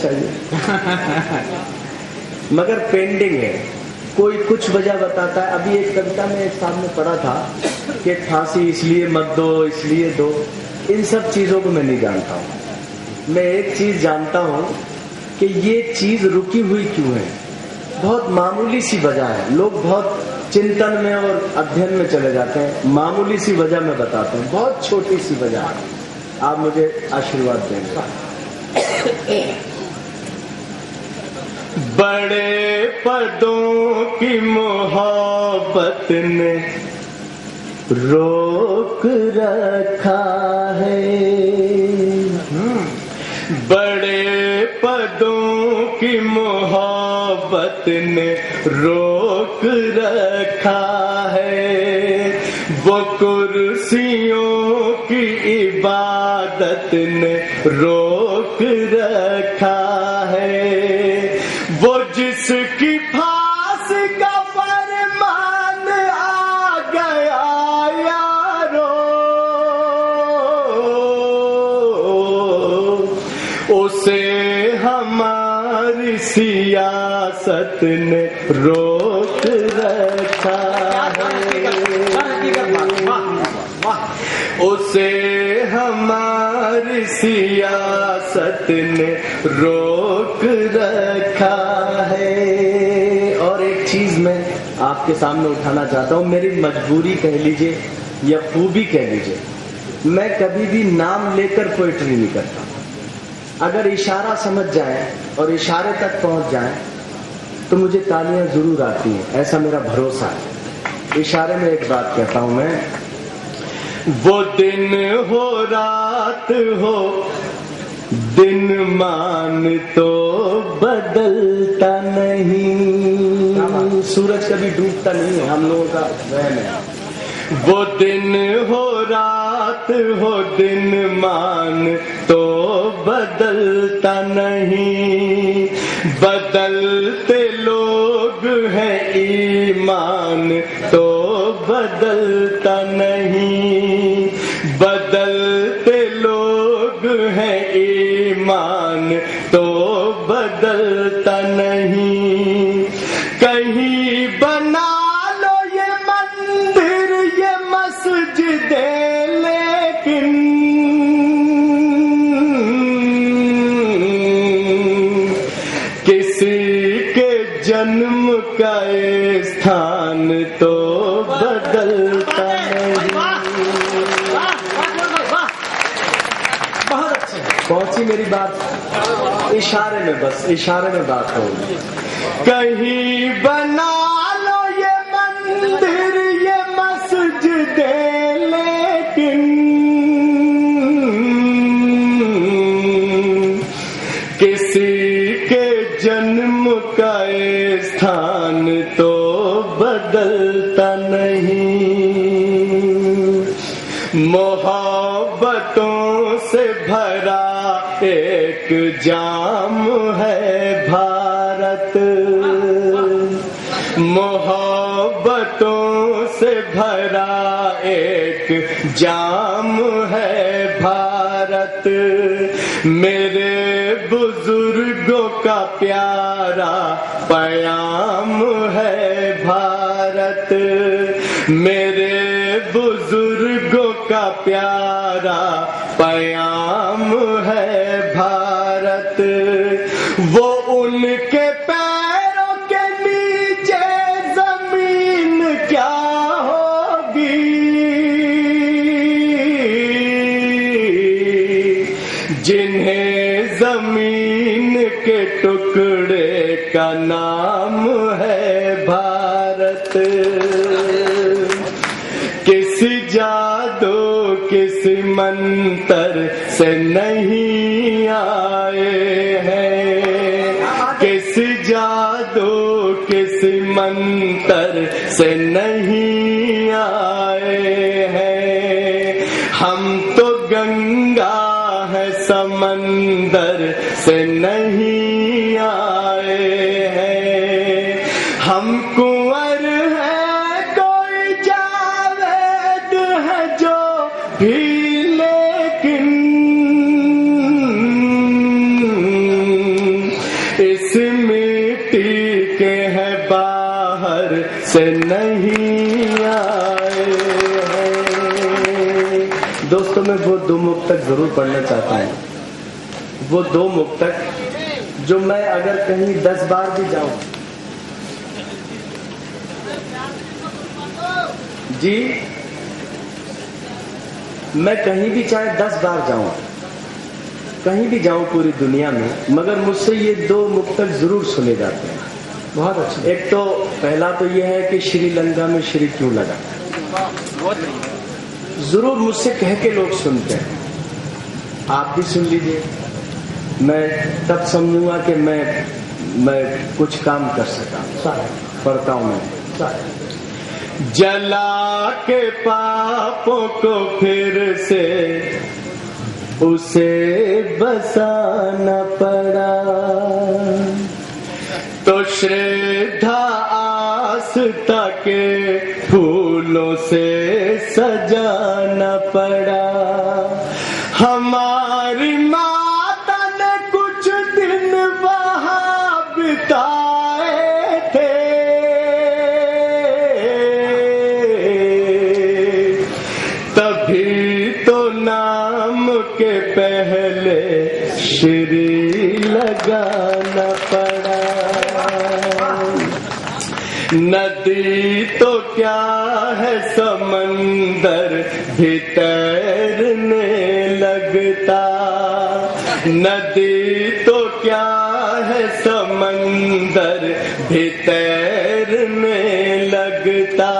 चाहिए। मगर पेंडिंग है, कोई कुछ वजह बताता है। अभी एक कविता में एक साहब ने पढ़ा था कि फांसी इसलिए मत दो, इसलिए दो। इन सब चीजों को मैं नहीं जानता हूँ। मैं एक चीज जानता हूँ कि ये चीज रुकी हुई क्यों है। बहुत मामूली सी वजह है। लोग बहुत चिंतन में और अध्ययन में चले जाते हैं। मामूली सी वजह मैं बताता हूँ, बहुत छोटी सी वजह है। आप मुझे आशीर्वाद देंगे। बड़े पदों की मोहब्बत ने रोक रखा है, बड़े पदों की मोहब्बत ने रोक रखा है, वो कुर्सियों की इबादत ने रोक रखा है, वो जिसकी फांस का फरमान आ गया यारो, उसे हमारी सियासत ने रोक रखा है, उसे हमारी सियासत ने रोक रखा है। और एक चीज मैं आपके सामने उठाना चाहता हूँ, मेरी मजबूरी कह लीजिए या खूबी कह लीजिए, मैं कभी भी नाम लेकर पोइट्री नहीं करता। अगर इशारा समझ जाए और इशारे तक पहुंच जाए तो मुझे तालियां जरूर आती हैं, ऐसा मेरा भरोसा है। इशारे में एक बात कहता हूं मैं, वो दिन हो रात हो दिन मान तो बदलता नहीं, सूरज कभी डूबता नहीं है, हम लोगों का वहम है। वो दिन हो रात हो दिन मान तो बदलता नहीं, बदलते लोग हैं ईमान तो बदलता नहीं, बदलते लोग हैं ईमान तो बदलता नहीं। कहीं बना लो ये मंदिर ये मस्जिदें, लेकिन किसी के जन्म का ये स्थान तो बदलता नहीं। बहुत अच्छे पहुंची मेरी बात, इशारे में, बस इशारे में बात होगी। कहीं बना लो ये मंदिर ये मस्जिदें, लेकिन किसी के जन्म का ये स्थान तो बदलता नहीं। मोहब्बतों से भरा एक जाम है भारत, मोहब्बतों से भरा एक जाम है भारत, मेरे बुजुर्गों का प्यारा पयाम है भारत, मेरे बुजुर्गों का प्यारा पयाम है भारत। वो उनके पैरों के नीचे जमीन क्या होगी, जिन्हें जमीन के टुकड़े का नाम है भारत। किसी जादू किसी मंत्र से नहीं आए हैं, किसी जादू किसी मंत्र से नहीं आए हैं, हम तो गंगा है समंदर से नहीं आए हैं, हम कुंवर है कोई जावेद है जो भी, लेकिन से नहीं आए हैं। दोस्तों, मैं वो 2 मुक्तक जरूर पढ़ना चाहता हूँ। वो 2 मुक्तक जो मैं अगर कहीं 10 बार भी जाऊं जी, मैं कहीं भी चाहे 10 बार जाऊं, कहीं भी जाऊं पूरी दुनिया में, मगर मुझसे ये 2 मुक्तक जरूर सुने जाते हैं। बहुत अच्छा। एक तो पहला तो ये है कि श्रीलंका में श्री क्यों लगा, जरूर मुझसे कह के लोग सुनते हैं। आप भी सुन लीजिए, मैं तब समझूंगा कि मैं कुछ काम कर सका। पढ़ता हूं मैं। जला के पापों को फिर से उसे बसाना पड़ा, तो श्रद्धा आस्था के फूलों से सजाना पड़ा। हमारी माता ने कुछ दिन वहां बिताए थे, तभी तो नाम के पहले श्री लगाना पड़ा। नदी तो क्या है समंदर भी तैरने लगता, नदी तो क्या है समंदर भी तैरने लगता।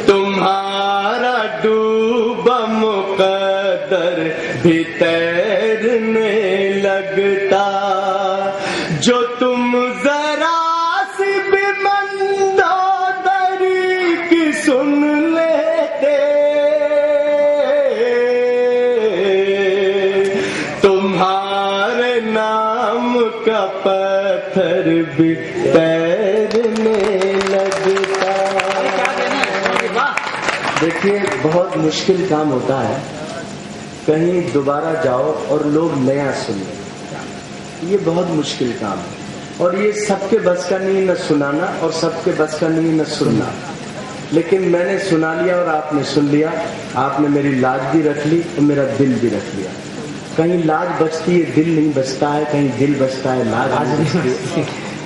तुम्हारा डूबा मुकद्दर भी तैरने लगता। जो तुम जरा सी भी मंदोदरी की सुन लेते, तुम्हारे नाम का पत्थर भी तैरने लगता। देखिए, बहुत मुश्किल काम होता है कहीं दोबारा जाओ और लोग नया सुने, ये बहुत मुश्किल काम है। और ये सबके बस का नहीं न सुनाना, और सबके बस का नहीं न सुनना। लेकिन मैंने सुना लिया और आपने सुन लिया, आपने मेरी लाज भी रख ली और मेरा दिल भी रख लिया। कहीं लाज बचती है, दिल नहीं बचता है, कहीं दिल बचता है, लाज नहीं बचती है।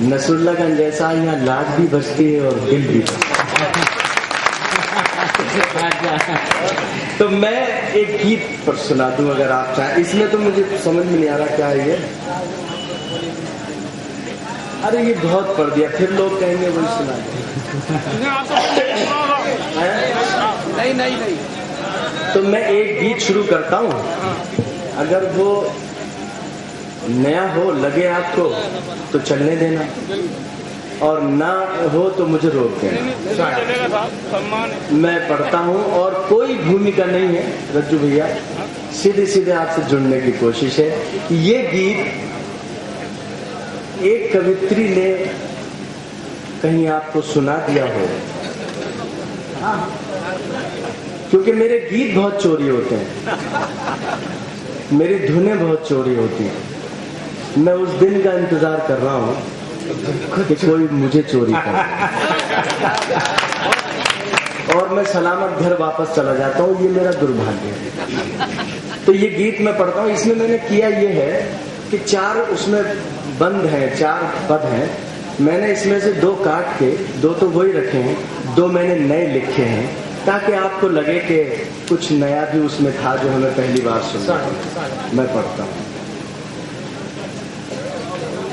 नसरुल्लागंज जैसा यहाँ लाज भी बचती है और दिल भी बचता है। तो मैं एक गीत पर सुना दूं अगर आप चाहें। इसमें तो मुझे समझ में नहीं आ रहा क्या है ये। अरे ये बहुत पढ़ दिया, फिर लोग कहेंगे वही सुना नहीं नहीं नहीं। तो मैं एक गीत शुरू करता हूँ, अगर वो नया हो लगे आपको तो चलने देना, और ना हो तो मुझे रोक देना। मैं पढ़ता हूँ और कोई भूमिका नहीं है रज्जू भैया, सीधे सीधे आपसे जुड़ने की कोशिश है। ये गीत एक कवित्री ने कहीं आपको सुना दिया हो, क्योंकि मेरे गीत बहुत चोरी होते हैं, मेरी धुनें बहुत चोरी होती हैं। मैं उस दिन का इंतजार कर रहा हूँ कि कोई मुझे चोरी करे और मैं सलामत घर वापस चला जाता हूँ। ये मेरा दुर्भाग्य है। तो ये गीत मैं पढ़ता हूँ। इसमें मैंने किया ये है कि 4 उसमें बंद हैं, 4 पद हैं। मैंने इसमें से 2 काट के, 2 तो वही रखे हैं, 2 मैंने नए लिखे हैं, ताकि आपको लगे कि कुछ नया भी उसमें था जो हमें पहली बार सुना। मैं पढ़ता हूँ।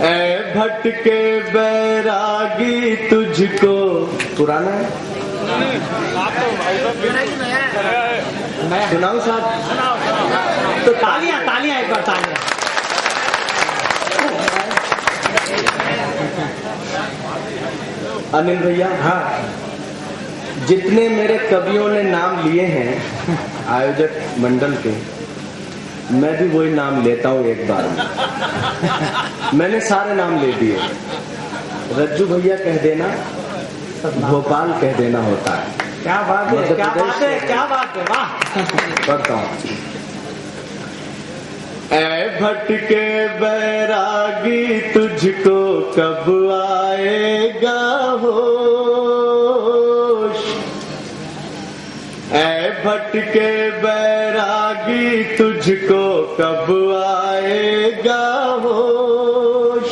ऐ भटके बैरागी तुझको, पुराना है सुनाऊं साहब? तो तालियां तालियां एक बार तालियां। अनिल भैया, हाँ, जितने मेरे कवियों ने नाम लिए हैं आयोजक मंडल के, मैं भी वही नाम लेता हूँ एक बार में। मैंने सारे नाम ले दिए। रज्जू भैया कह देना, भोपाल कह देना होता है। क्या बात है, क्या बात है, क्या बात है, वाह। पढ़ता हूँ। ऐ भटके बैरागी तुझको कब आएगा हो, भटके बैरागी तुझको कब आएगा होश।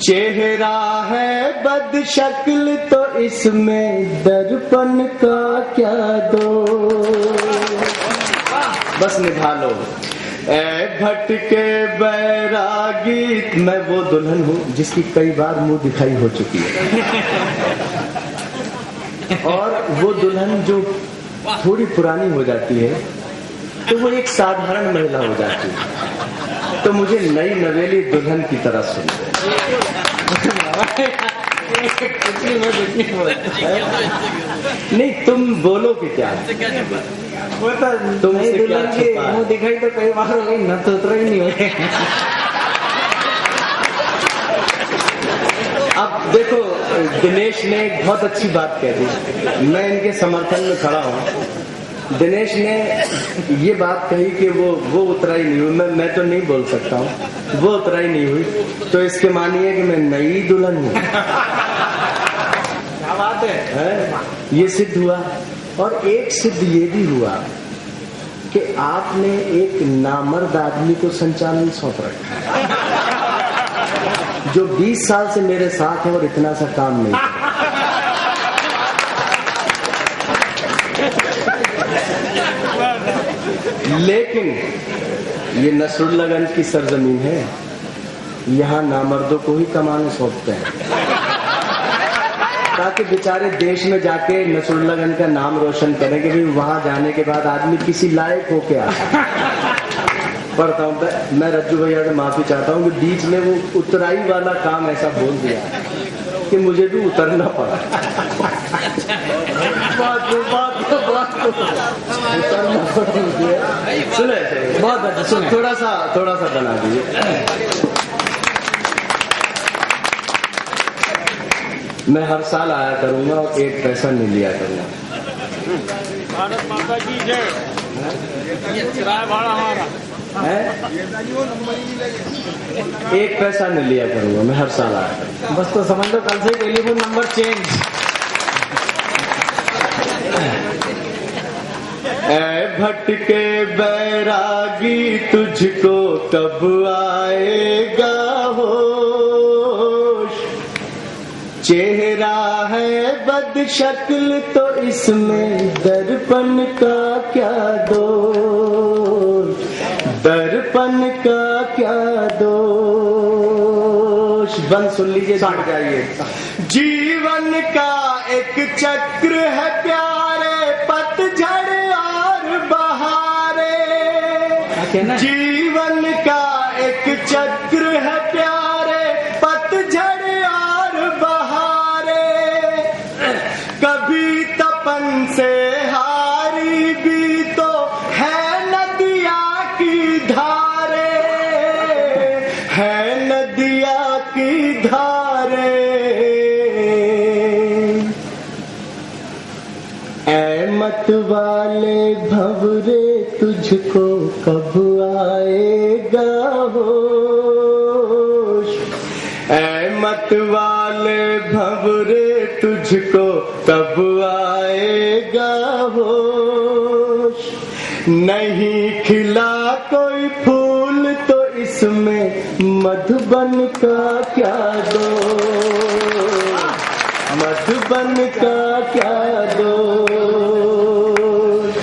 चेहरा है बदशक्ल तो इसमें दर्पण का क्या दोष। बस निभा लो। ए भटके बैरागी, मैं वो दुल्हन हूँ जिसकी कई बार मुंह दिखाई हो चुकी है और वो दुल्हन जो थोड़ी पुरानी हो जाती है तो वो एक साधारण महिला हो जाती है। तो मुझे नई नवेली दुल्हन की तरह सुनते। नहीं तुम बोलो कि क्या तुमसे दुल्हन की मुंह दिखाई तो कई बार हो गई, न तो उतरा ही नहीं हो गया। अब देखो दिनेश ने एक बहुत अच्छी बात कह दी, मैं इनके समर्थन में खड़ा हूँ। दिनेश ने ये बात कही कि वो उतरा ही नहीं हुई। मैं तो नहीं बोल सकता हूँ, वो उतरा ही नहीं हुई, तो इसके मानिए कि मैं नई दुल्हन हूँ। क्या बात है? ये सिद्ध हुआ। और एक सिद्ध ये भी हुआ कि आपने एक नामर्द आदमी को संचालन सौंप रखा जो 20 साल से मेरे साथ है और इतना सा काम नहीं। लेकिन ये नसरुल्लागंज की सरजमीन है, यहाँ नामर्दों को ही कमाने सौंपते हैं ताकि बेचारे देश में जाके नसरुल्लागंज का नाम रोशन करें कि भाई वहां जाने के बाद आदमी किसी लायक हो के आता। पढ़ता हूँ मैं रज्जू भैया से माफी चाहता हूँ कि बीच में वो उतराई वाला काम ऐसा बोल दिया कि मुझे भी उतरना पड़ा। सुने बहुत अच्छा, सुने थोड़ा सा बना दीजिए। मैं हर साल आया करूंगा और 1 पैसा नहीं लिया करूंगा। भारत माता की जय। किराया भाड़ा हमारा है, 1 पैसा नहीं लिया करूंगा मैं, हर साल आया करूंगा। बस तो समझ लो कल से टेलीफोन नंबर चेंज। ऐ भटके बैरागी तुझको कब आएगा होश। चेहरा है बदशक्ल तो इसमें दर्पण का क्या दोष। दर्पण का क्या दोष। बंद सुन लीजिए, सुन जाइए। जीवन का एक चक्र है प्यारे, पतझड़ और बहारे। जीवन का एक चक्र है प्यारे, पतझड़ और बहारे। कभी तपन से हारी भी तो है नदिया की धारे, है नदिया की धारे। ऐ मत वाले भंवरे तुझको कब आएगा होश। ऐ मत वाले भंवरे तुझको कब आएगा होश। नहीं खिला कोई फूल तो इसमें मधुबन का क्या दोष। मधुबन का क्या दोष।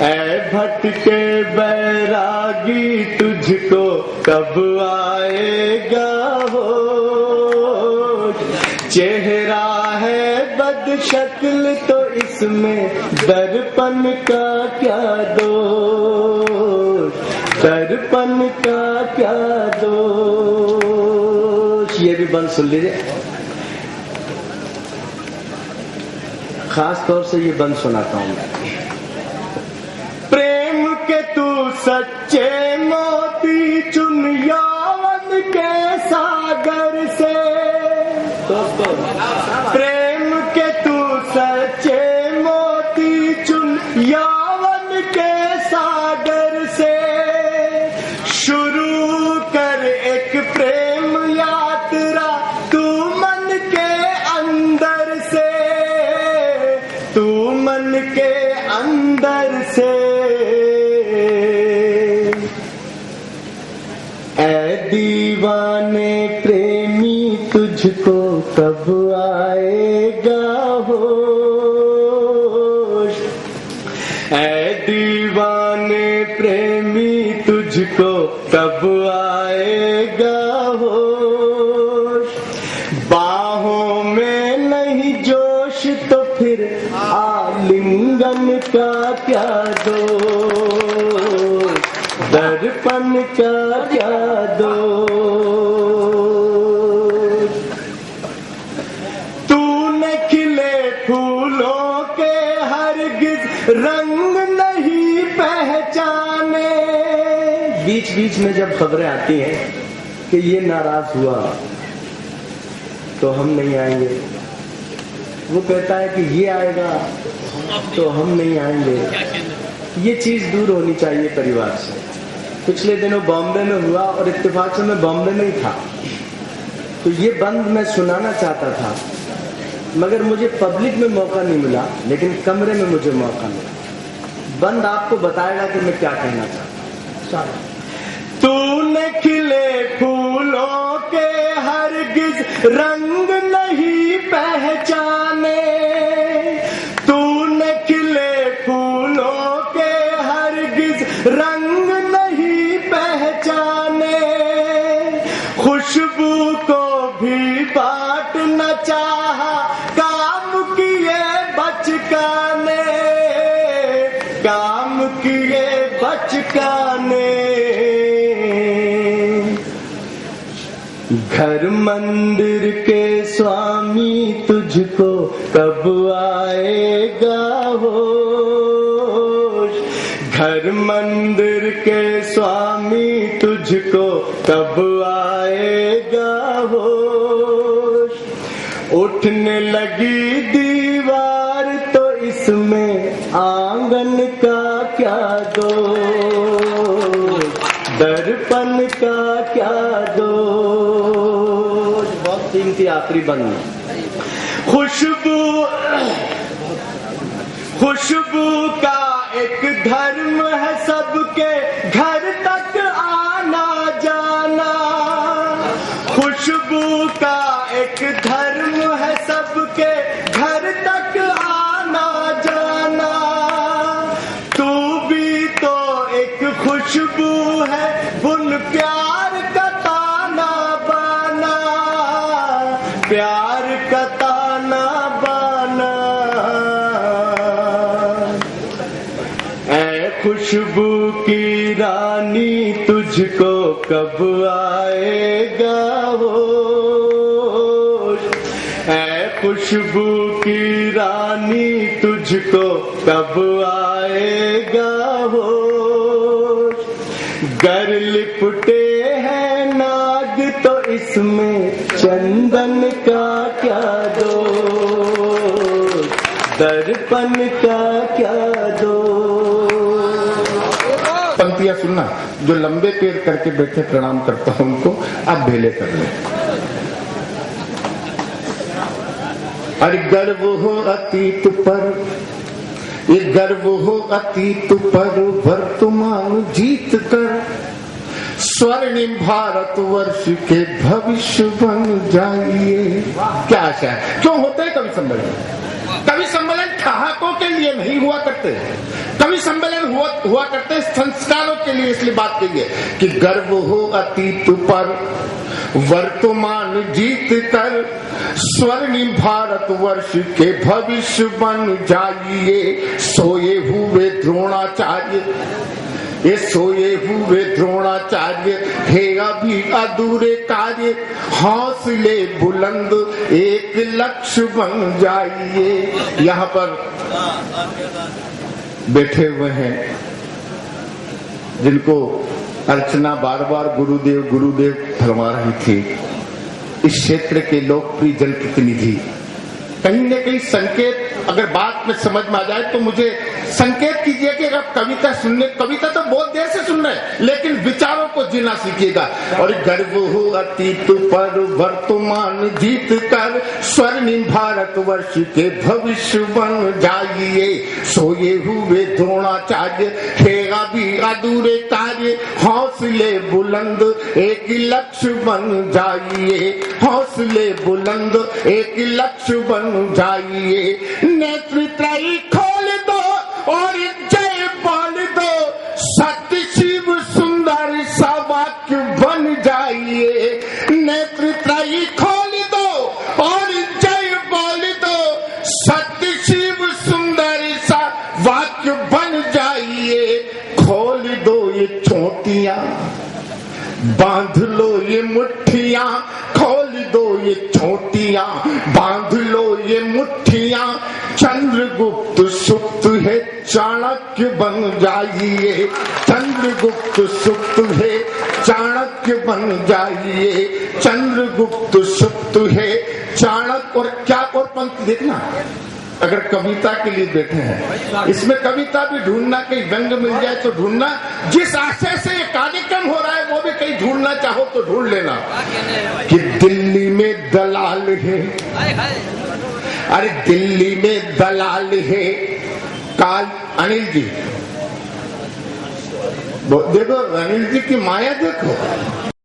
ऐ भटके बैरागी तुझको कब आएगा होश। चेहरा है बदशक्ल तो इसमें दर्पण का क्या दोष। दर्पण का क्या दोष। ये भी बंद सुन लीजिए, खास तौर से ये बंद सुनाता हूं मैं। प्रेम के तू सच्चे मोती चुन यौवन के सागर से। दोस्तों प्रेम के तू सच्चे मोती चुन यौवन के सागर से। शुरू कर एक प्रेम यात्रा तू मन के अंदर से। तू मन के अंदर ऐ दीवाने प्रेमी तुझको कब आएगा होश, ऐ दीवाने प्रेमी तुझको कब आएगा होश। बाहों में नहीं जोश तो फिर आलिंगन का क्या दोष, दर्पण का क्या दोष। तूने खिले फूलों के हरगिज रंग नहीं पहचाने। बीच बीच में जब खबरें आती हैं कि ये नाराज हुआ तो हम नहीं आएंगे, वो कहता है कि ये आएगा तो हम नहीं आएंगे, ये चीज दूर होनी चाहिए परिवार से। पिछले दिनों बॉम्बे में हुआ और इत्तेफाक से मैं बॉम्बे में ही था, तो ये बंद मैं सुनाना चाहता था मगर मुझे पब्लिक में मौका नहीं मिला, लेकिन कमरे में मुझे मौका मिला। बंद आपको बताएगा कि मैं क्या कहना चाहता हूं। तूने खिले फूलों के हरगिज रंग नहीं पहचाने, तूने खिले फूलों के हरगिज रंग नहीं पहचाने। खुशबू को भी बांट न चाहा, काम किए बचकाने, काम किए बचकाने। घर मंदिर के स्वामी तुझको कब आएगा होश, घर मंदिर के स्वामी तुझको कब आएगा होश। उठने लगी दीवार तो इसमें आंगन का क्या दोष, दर्पण का क्या दोष। बहुत कीमती आखिरी बंद। खुशबू का एक धर्म है सबके घर तक आना जाना, खुशबू का एक धर्म है सबके घर तक आना जाना। तू भी तो एक खुशबू है, बुन प्यार का ताना बाना, प्यार का ताना बाना। ऐ खुशबू की रानी तुझको कब आएगा होश, ऐ खुशबू की रानी तुझको कब आएगा होश। गर लिपटे हैं नाग तो इसमें चंदन का क्या दोष, दर्पण का क्या दोष। पंक्तियां सुनना, जो लंबे पैर करके बैठे प्रणाम करता हूं उनको आप भेले कर लो। अरे गर्व हो अतीत पर, ये गर्व हो अतीत पर वर्तमान जीत कर, स्वर्णिम भारत वर्ष के भविष्य बन जाइए। क्या आशा है। क्यों होते हैं कवि सम्मेलन? कवि सम्मेलन ठहाकों के लिए नहीं हुआ करते, कवि सम्मेलन हुआ करते संस्कारों के लिए। इसलिए बात कही है कि गर्व हो अतीत पर वर्तमान जीत कर, स्वर्णिम भारत वर्ष के भविष्य बन जाइए। सोए हुए द्रोणाचार्य, ये सोए हुए द्रोणाचार्य हे अभी अधूरे कार्य, हौसले बुलंद एक लक्ष्य बन जाइए। यहाँ पर बैठे हुए हैं जिनको अर्चना बार बार गुरुदेव गुरुदेव फरमा रही थी, इस क्षेत्र के लोकप्रिय जनप्रतिनिधि। कहीं न कहीं संकेत अगर बात में समझ में आ जाए तो मुझे संकेत कीजिए कि अब कविता सुनने, कविता तो बहुत देर से सुन रहे हैं, लेकिन विचारों को जीना सीखिएगा। और गर्व हो अतीत पर वर्तमान जीत कर, स्वर्णिम भारतवर्ष के भविष्य बन जाइए। सोए हुए द्रोणाचार्य खेगा भी अधूरे कार्य, हौसले बुलंद एक लक्ष्य बन जाइए। हौसले बुलंद एक लक्ष्य बन जाइए। नेतृत्व खोल दो और जय बोल दो, सत्य शिव सुंदर सा वाक्य बन जाइए। नेतृत्व खोल दो और जय बोल दो, सत्य शिव सुंदर सा वाक्य बन जाइए। खोल दो ये चोटियां, बांध लो ये मुट्ठियां, खोल दो ये चोटियां, बांध लो ये मुट्ठियां। चंद्रगुप्त सुप्त है चाणक्य बन जाइए। चंद्रगुप्त सुप्त है चाणक्य बन जाइए। चंद्रगुप्त सुप्त है चाणक्य। और क्या और पंक्ति देखना, अगर कविता के लिए बैठे हैं, इसमें कविता भी ढूंढना, कहीं व्यंग मिल जाए तो ढूंढना। जिस आशय से ये कार्यक्रम हो रहा है वो भी कहीं ढूंढना चाहो तो ढूंढ लेना कि दिल्ली में दलाल है। अरे दिल्ली में दलाल है। काल अनिल जी देखो, अनिल जी की माया देखो।